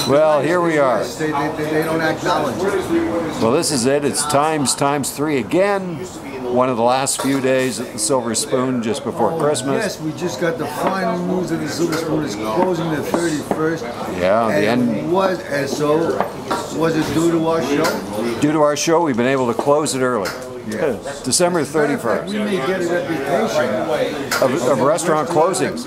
Well, here we are. They don't acknowledge it. Well, this is it. It's times 3 again. One of the last few days at the Silver Spoon just before Christmas. Yes, we just got the final news that the Silver Spoon is closing the 31st. Yeah, the end. Was it due to our show? Due to our show, we've been able to close it early. Yeah. December 31st. We may get a reputation of restaurant closings.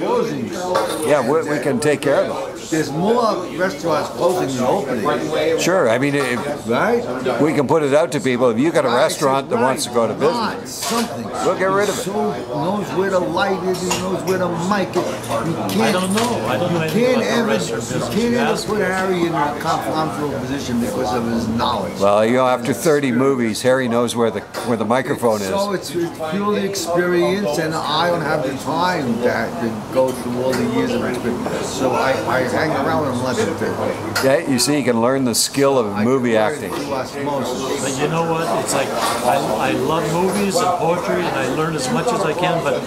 Yeah, we can take care of them. There's more restaurants closing than opening. Sure, I mean, Right? we can put it out to people. If you got a restaurant that wants to go to business, something. we'll get rid of it. Knows where the light is. He knows where the mic is. I don't know. You can't ever put Harry in a comfortable position because of his knowledge. Well, you know, after 30 movies, Harry knows where the microphone is. So it's purely experience, and I don't have the time to go through all the years of experience. So I hang around and let it do. Yeah, you see, you can learn the skill of movie acting. But you know what? It's like I love movies and poetry, and I learn as much as I can. But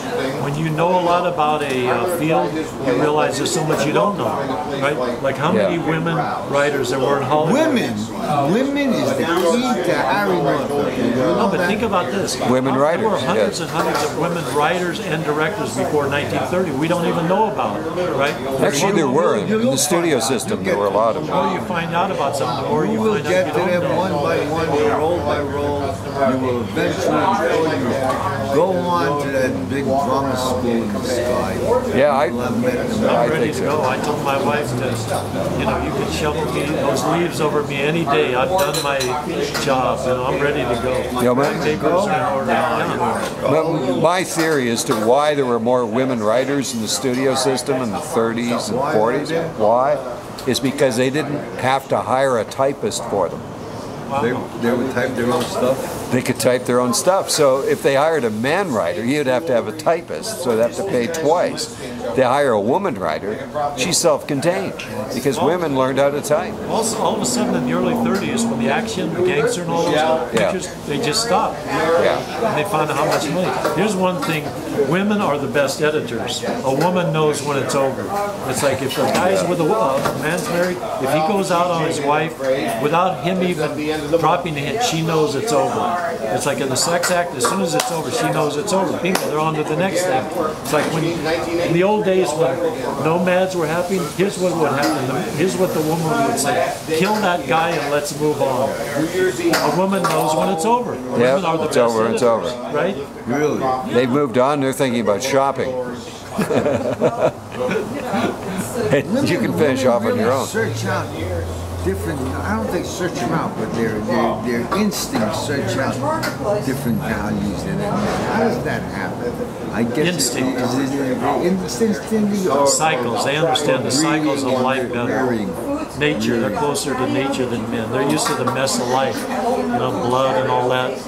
when you know a lot about a field, you realize there's so much you don't know, right? Like how many women writers there were in Hollywood? Women is the key to Harry Northup. No, but think about this. Women writers. There were hundreds and hundreds of women writers and directors before 1930. We don't even know about it, right? Actually, there were. In the studio system, there were a lot of The them. more you find out about something, the more you will find get out to you them don't know. one by one, roll by roll. You will eventually go on to that big drama school in the sky. Yeah, I'm ready to go. I told my wife to, you can shovel me those leaves over me any day. I've done my job. I'm ready to go. My papers are in order. Yeah. My theory as to why there were more women writers in the studio system in the 30s and 40s, why, is because they didn't have to hire a typist for them. They would type their own stuff? They could type their own stuff. So if they hired a man writer, he'd have to have a typist, so they'd have to pay twice. They hire a woman writer, she's self-contained, because women learned how to type. Also, all of a sudden in the early 30s, when the action, the gangster and all those pictures, they just stopped. Yeah. And they found out how much money. Here's one thing, women are the best editors. A woman knows when it's over. It's like if a guy's with a man's married, if he goes out on his wife, without him even dropping a hint, she knows it's over. It's like in the sex act, as soon as it's over, she knows it's over. Bingo, they're on to the next thing. It's like when in the old days when nomads were happening, here's what would happen. Here's what the woman would say: kill that guy and let's move on. A woman knows when it's over. Yeah, Women are the it's best over, it's editors, over. right? Really? They've moved on, they're thinking about shopping. You can finish off on your own. Search out different, I don't think search them out, but their instincts search out different values in it. How does that happen? I guess Instinct. Instinct. Cycles. They understand the cycles of life better. Nature. They're closer to nature than men. They're used to the mess of life, blood and all that.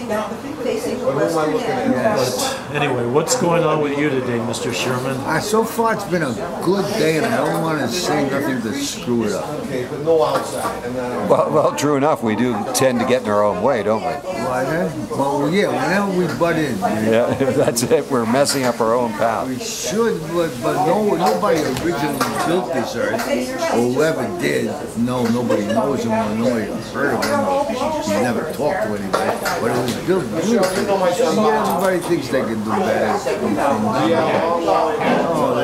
But anyway, what's going on with you today, Mr. Sherman? So far, it's been a good day, and I don't want to say nothing to screw it up. Well, true enough, we do tend to get in our own way, don't we? Well, yeah, whenever we butt in. Yeah, that's it. We're messing up our own path. We should, but nobody originally built this earth, or whoever did. Nobody knows him, or nobody heard of him. He never talked to anybody, but it was built beautifully. Everybody thinks they can do better.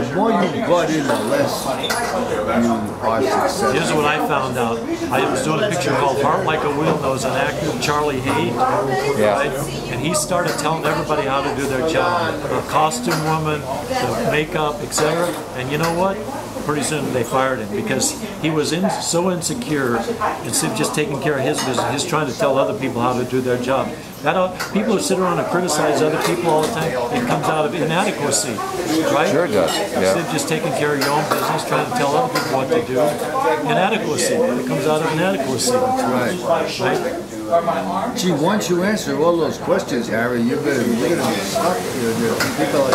The more you butt in, the less you are successful. Here's what I found out. I was doing a picture called Heart Like a Wheel. There was an actor, Charlie Hay, right? And he started telling everybody how to do their job. The costume woman, the makeup, etc. And you know what? Pretty soon they fired him because he was so insecure. Instead of just taking care of his business, he's trying to tell other people how to do their job. People who sit around and criticize other people all the time, it comes out of inadequacy, right? Sure does. Instead of just taking care of your own business, trying to tell other people what to do, inadequacy. It comes out of inadequacy. Right. Gee, once you answer all those questions, Harry, you're gonna be stuck. People are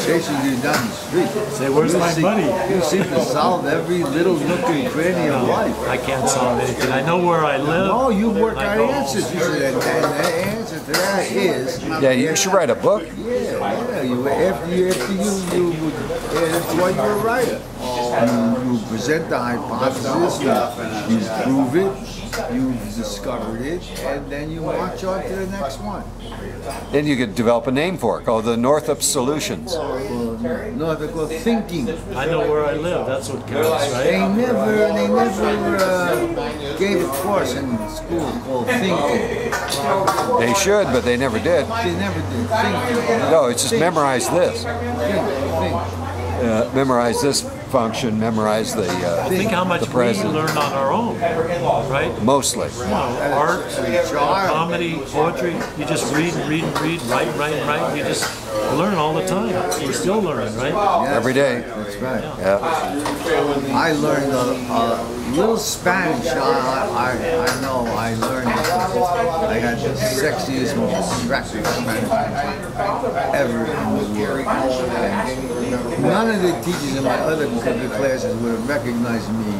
chasing you down the street. Say, where's my money? You seem to solve every little nook and cranny of life. I can't solve anything. I know where I live. No, you work out answers. You said, and the answer to that is... Yeah, you should write a book. Yeah, after you, that's why you're a writer. You present the hypothesis, you prove it, you've discovered it, and then you march on to the next one. Then you could develop a name for it called the Northup Solutions. Well, Northup, well, thinking. I know where I live. That's what counts, right? They never gave a course in school called thinking. They should, but they never did. They never did. Thinking. No, it's just memorize this. Think. Memorize this function, memorize the Think how much the we present. learn on our own, right? Mostly. You know, art, comedy, poetry. You just read and read and read, write. You just learn all the time. We're still learning, right? Yes, Every day. That's right. Yeah. I learned a little Spanish. I know. I learned. I got the sexiest, most attractive Spanish ever in the world. And none of the teachers in my other classes would have recognized me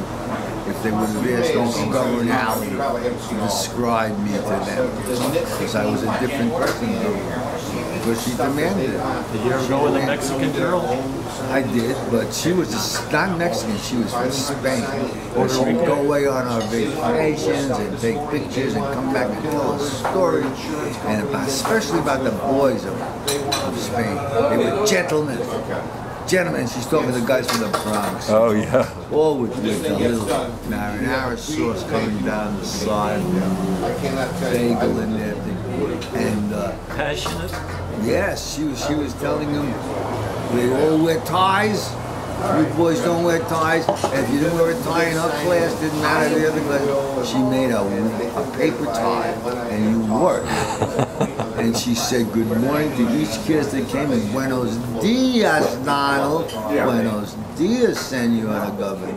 if they would have asked Uncle Governor Alley to describe me to them, because I was a different person. Because she demanded it. Did you ever go with a Mexican girl? I did, but she was not Mexican, she was from Spain. And she would go away on our vacations and take pictures and come back and tell us stories, and especially about the boys of Spain. They were gentlemen. Gentlemen, she's talking to the guys from the Bronx. Oh yeah. All with a little marinara sauce coming down the side, bagel in there. And Passionate? yes, she was telling them they all wear ties. You boys don't wear ties. And if you didn't wear a tie in her class, didn't matter the other class. She made a paper tie, and you wore it. And she said good morning to each kid as they came, and buenos dias, Donald. Buenos dias, Senora Governor.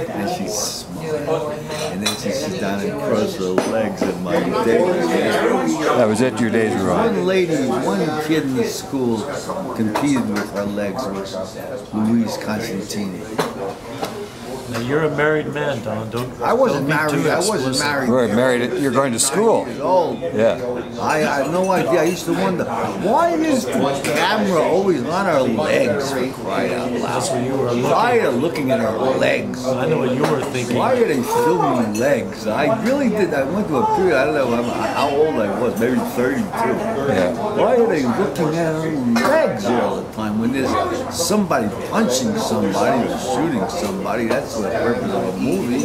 And she smiled. And then she sat down and crossed her legs, and my day was over. That was it. Your days were on. One kid in the school competed with her legs, was Louise Constantini. Now you're a married man, Don. I wasn't don't be too married. I wasn't explicit. married. You were married. You're going to school. Years old. Yeah. I had no idea. I used to wonder, why is the camera always on her legs? For crying out That's loud. what you were looking. Why are they looking at her legs? I know what you were thinking. Why are they filming legs? I really did. I went to a period, I don't know how old I was, maybe 32. Yeah. Why are they looking at her legs all the time when there's somebody punching somebody or shooting somebody? That's the purpose of a movie,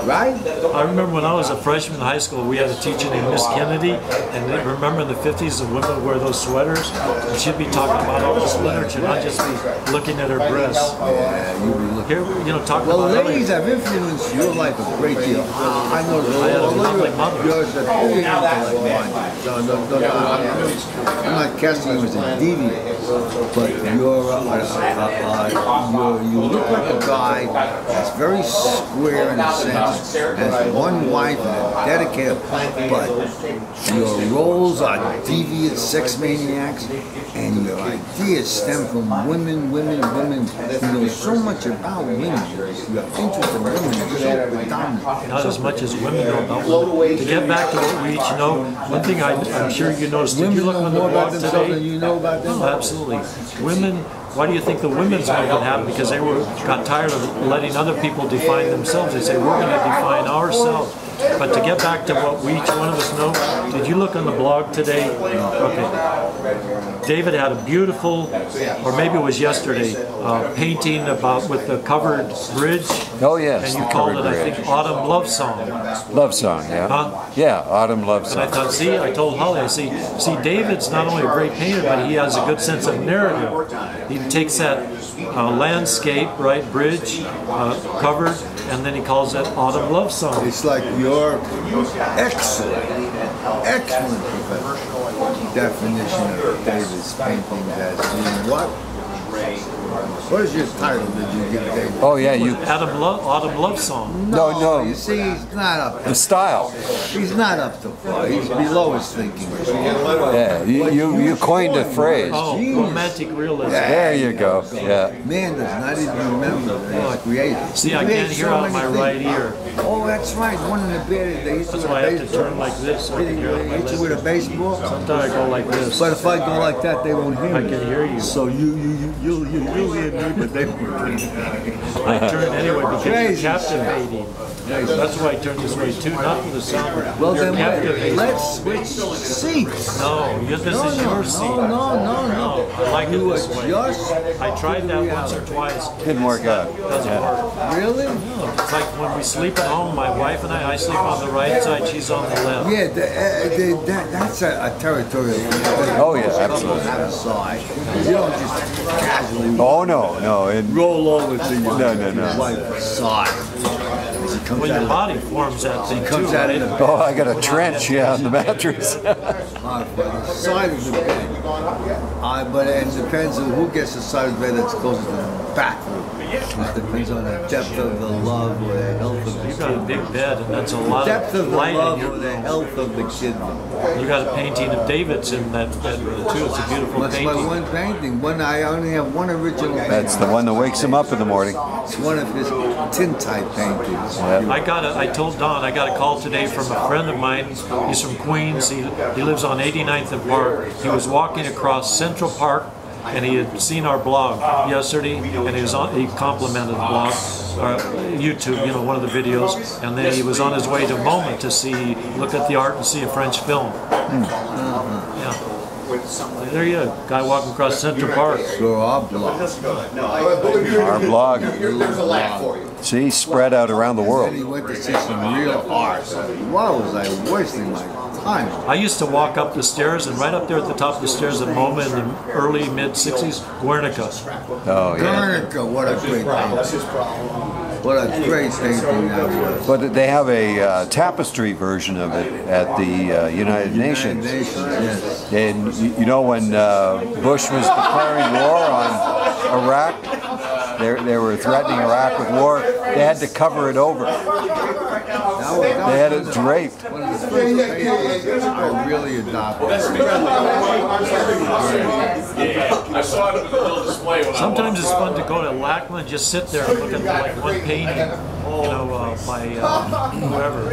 right? I remember when I was a freshman in high school, we had a teacher named Miss Kennedy, and I remember in the 50s the women would wear those sweaters, and she'd be talking about all this literature, not just be looking at her breasts. Yeah, you be looking. Here, you know, talking Well, about ladies have influenced your life a great deal. I know I had a lovely mother. yours are very intellect minded. I'm not casting you as a deviant, but you look like a guy that's very square in a sense, has one wife and a dedicated, but your roles are deviant sex maniacs, and your ideas stem from women. You know so much about women. Your interest in women is so predominant. Not as much as women know about women. To get back to what we each know, one thing I'm sure you noticed, did you look on the more about blog themselves today? than you know about them. Oh, absolutely. Women, why do you think the women's movement happened? Because they got tired of letting other people define themselves. They say, we're going to define ourselves. But to get back to what we each one of us know, did you look on the blog today? Okay. David had a beautiful, or maybe it was yesterday, painting about with the covered bridge. Oh yes. And you the called it, covered I bridge. think, Autumn Love Song. Love song. Yeah. Huh? Yeah. Autumn love And I song. thought, see, I told Holly, I see, David's not only a great painter, but he has a good sense of narrative. He takes that landscape, right, bridge, covered, and then he calls that Autumn Love Song. It's like your excellent definition of David's paintings as being what? What is your title that you give David? Oh yeah. You. Autumn Love Song. No. You see, he's not up. The style. He's not up to par. He's below his thinking. Yeah. You coined a phrase. Oh, romantic realism. There you go. Yeah. Man does not even remember that he's created. See, I He can't creates hear so out of my many right things. ear. Oh, that's right. One in the bed. They hit you That's with why I a have to baseball. turn like this. So I They can hear my hit you with a baseball. Sometimes I go like this. But if I go like that, they won't hear I me. can hear you. So you'll hear me, but they won't hear me. I turn anyway because Crazy you're captivating. That's why I turn this way too, not for the sound. Well, You're then captivating. let's switch seats. No, this is your seat. No. I like it You this way. adjust. I tried that once or twice. Didn't work out. Doesn't work. Really? It's like when we sleep at home, my wife and I sleep on the right side, she's on the left. Yeah, that's a territorial. Oh, yeah, absolutely. Have a side. You don't just casually Oh, no. And roll over to your No. wife's side. She comes Well, out your of body forms that thing comes too, out right? of the oh, I got a trench, on the mattress. side of the bed. But it depends on who gets the side of the bed that's closest to the bathroom. It depends on the depth of the love or the health of the You got a big bed, and that's a lot depth of of the light in love your or the room. health of the kidney. You got a painting of David's in that bedroom too. It's a beautiful That's my painting. one painting. I only have one original painting. That's the one that wakes him up in the morning. It's one of his tintype paintings. Yeah. I told Don I got a call today from a friend of mine. He's from Queens. He lives on 89th and Park. He was walking across Central Park, and he had seen our blog yesterday, and he complimented the blog, or YouTube, one of the videos, and then he was on his way to MoMA to look at the art and see a French film. Yeah. There you go, guy walking across Central Park. So our blog. Our blog. There's a laugh for you. See, spread out around the And world. he went to see some real art. Why was I wasting my time? I used to walk up the stairs, and right up there at the top of the stairs at MoMA in the early mid-'60s, Guernica. Oh, yeah. Guernica, what a great painting. What a great painting that was. But they have a tapestry version of it at the United Nations. Yes. And when Bush was declaring war on Iraq, they were threatening Iraq with war. They had to cover it over. They had it draped. One of the first paintings I really adopted. I saw it in the little display when Sometimes it's fun to go to LACMA and just sit there and look at like one painting, by whoever.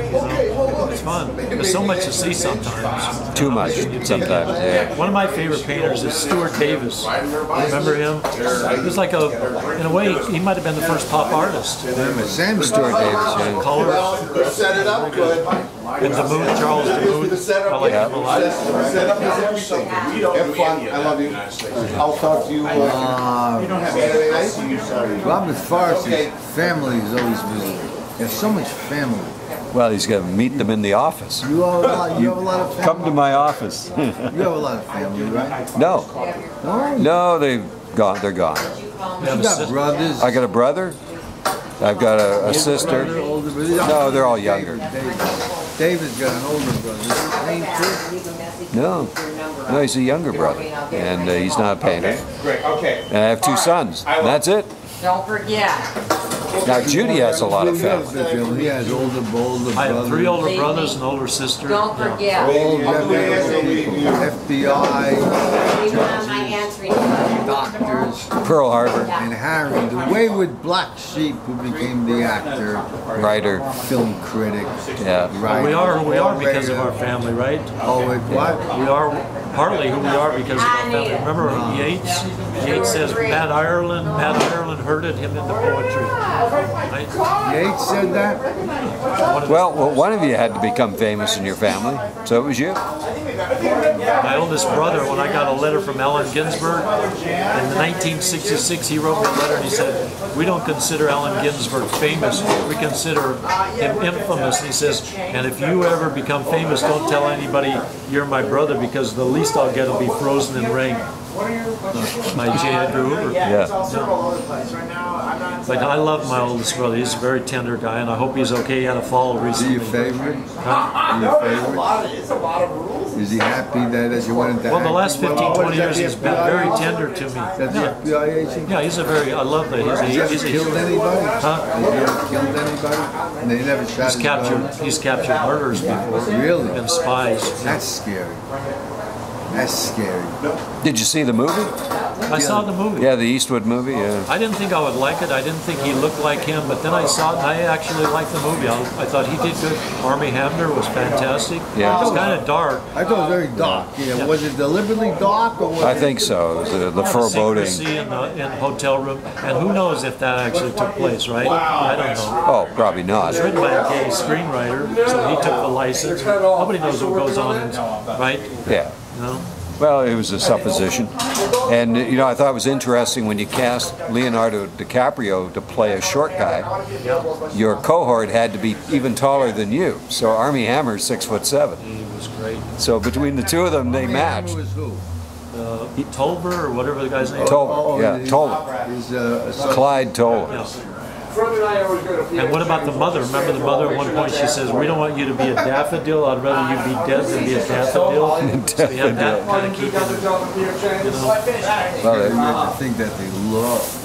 It's fun. There's so much to see sometimes. Too much sometimes, yeah. One of my favorite painters is Stuart Davis. Remember him? He was like in a way, he might have been the first pop artist. Sam Stuart Davis, yeah. Color set it up good. and DeMuth, Charles DeMuth. I like him a lot. Set up is everything. Have fun. I love you. I'll talk to you. You don't have anything. Robert Forrest's family has always been. There's so much family. Well, he's going to meet them in the office. You have a lot of family. Come to my office. You have a lot of family, right? No. No. No, they've gone. They're gone. You got brothers. I got a brother. I've got a sister. Older brother. No, they're all younger. David's got an older brother. Is he No. No, he's a younger brother. And he's not a painter. Great. Okay. And I have two sons. And that's it. Don't forget. Now, Judy has a lot of family. He has older brothers. I have 3 older brothers and older sister. Don't forget. All reputable people. FBI, Leave it on my answering phone. doctors, Pearl Harbor, and Harry, the wayward black sheep who became the actor, writer. film critic, Yeah. writer. We are who we are because of our family, right? Oh, wait, what? We are partly who we are because of our family. Remember Yeats? Yeats says, Mad Ireland herded him into poetry. Right? Yates said that? Well, one of you had to become famous in your family, so it was you. My oldest brother, when I got a letter from Allen Ginsberg, in 1966 he wrote me a letter and he said, we don't consider Allen Ginsberg famous, we consider him infamous. And he says, and if you ever become famous, don't tell anybody you're my brother because the least I'll get will be frozen in rain. My J. Edgar Hoover. Yeah. But I love my oldest brother. He's a very tender guy, and I hope he's okay. He had a fall Is he recently. your favorite? Huh? Your favorite? Is he happy that you went into Well, the last acting? 15, What 20 is that, years, the he's been FBI very agent? tender to me. That's Yeah. the FBI agent? Yeah, he's a very, I love that. Has he ever He's killed anybody? Huh? Has he ever killed anybody? And they never shot his gun? He's captured murderers before. Really? And spies. That's scary. That's scary. Did you see the movie? I saw the movie. Yeah, the Eastwood movie. Yeah. I didn't think I would like it. I didn't think he looked like him, but then I saw it and I actually liked the movie. I thought he did good. Armie Hamner was fantastic. Yeah. It was kind of dark. I thought it was very dark. Yeah. Was it deliberately dark or was I think so. It was the foreboding. Secrecy in the hotel room, and who knows if that actually took place, right? I don't know. Oh, probably not. It's written by a gay screenwriter, so he took the license. Nobody knows what goes on, right? Yeah. You know? Well, it was a supposition. And, you know, I thought it was interesting when you cast Leonardo DiCaprio to play a short guy, your cohort had to be even taller than you. So Armie Hammer's 6'7". He was great. So between the two of them, they matched. was who? Tolver, or whatever the guy's name is. Toller, yeah, Toller. He's Clyde Toller. Yeah. And what about the mother? Remember the mother at one point she says, we don't want you to be a daffodil, I'd rather you be dead than be a daffodil. So we have that kind of keeping, you know. Well, I think that they love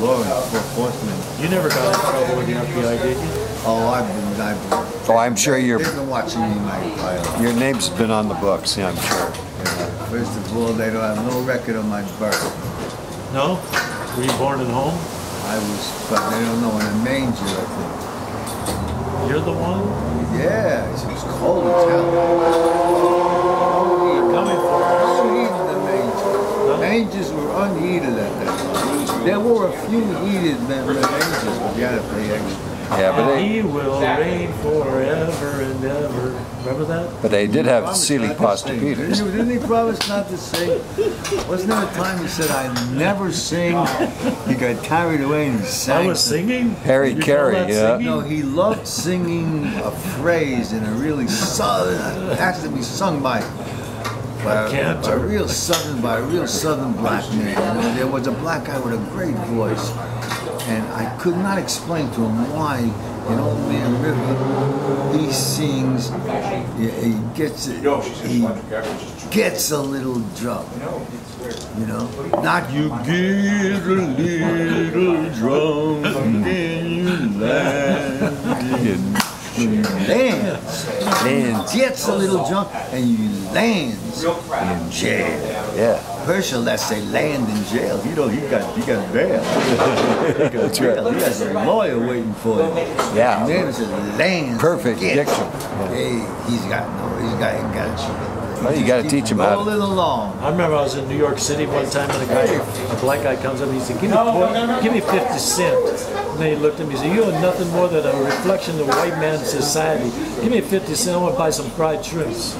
Law enforcement. You never got in trouble with the FBI, did you? Oh, I've been. oh, I'm sure They've been watching me my file. your name's been on the books, yeah, I'm sure. First of all, they don't have no record of my birth. No? Were you born at home? I was, but they don't know, in a manger, I think. You're the one? Yeah, it was cold as hell. You're coming for us. Unheated the manger. Mangers were unheated at that time. There were a few heated mangers, but you had to pay extra. Yeah, but He will reign forever and ever. Remember that? they did have Sealy Not to Pasta sing. Peters. Didn't he promise not to sing? Wasn't there a time he said, I never sing? He got carried away and he sang. I was singing? Harry You call Carey, that yeah. singing? No, he loved singing a phrase in a really southern, it has to be sung by a real southern black man. You know, there was a black guy with a great voice, and I could not explain to him why in Old Man River he sings, he gets a little drunk. You know, not you get a little drunk and you lands, gets a little drunk and you lands in jail. Yeah. Herschel, let's say land in jail. You know, he got bail. That's right. He has a lawyer waiting for him. Yeah. And then it says land. Perfect diction. Hey, he's got it. Well, you got to teach him how to. Rolling along. I remember I was in New York City one time and a black guy comes up and he said, give me 50 cents. And then he looked at me and said, you are nothing more than a reflection of white man's society. Give me 50 cents, I want to buy some fried shrimps.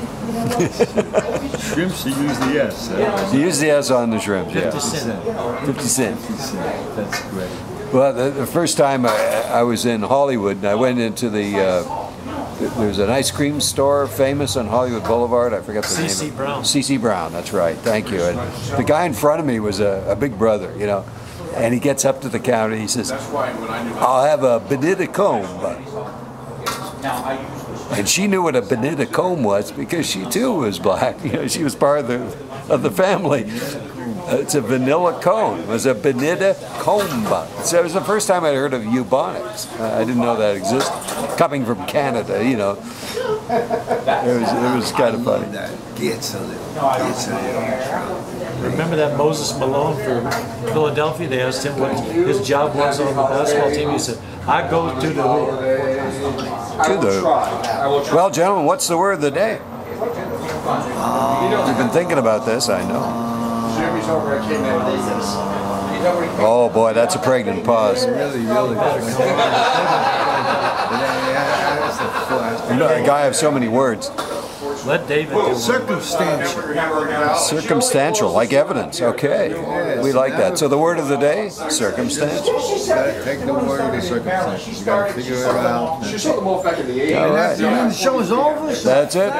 Shrimps, he used the S. You use the S on the shrimp, 50 yeah. cents. 50 cents. That's great. Well, the first time I was in Hollywood, and I went into there's an ice cream store famous on Hollywood Boulevard. I forget the name. C.C. Brown. C.C. Brown, that's right. Thank you. And the guy in front of me was a big brother, you know. And he gets up to the counter and he says, I'll have a Benita comb. And she knew what a Benita comb was because she too was black. You know, she was part of the family. It's a vanilla cone. It was a Benita comb. So it was the first time I'd heard of eubonics. I didn't know that existed. Coming from Canada, you know. It was kind of funny. That gets a little. Remember that Moses Malone for Philadelphia? They asked him what his job was on the basketball team. He said, I go to the Well, gentlemen, what's the word of the day? You've been thinking about this, I know. Oh boy, that's a pregnant pause. Really. You know, a guy have so many words. Let David do it. Circumstantial. Circumstantial, like evidence. Okay, we like that. So the word of the day, circumstantial. You gotta take the word of the circumstances. You gotta figure it out. All right. The show is over. That's it.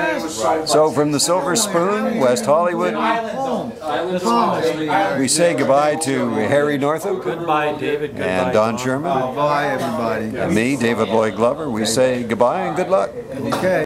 So from the Silver Spoon, West Hollywood, we say goodbye to Harry Northup Goodbye, David. Goodbye, and Don Sherman. Bye, everybody. And me, David Lloyd Glover. We say goodbye and good luck. Okay.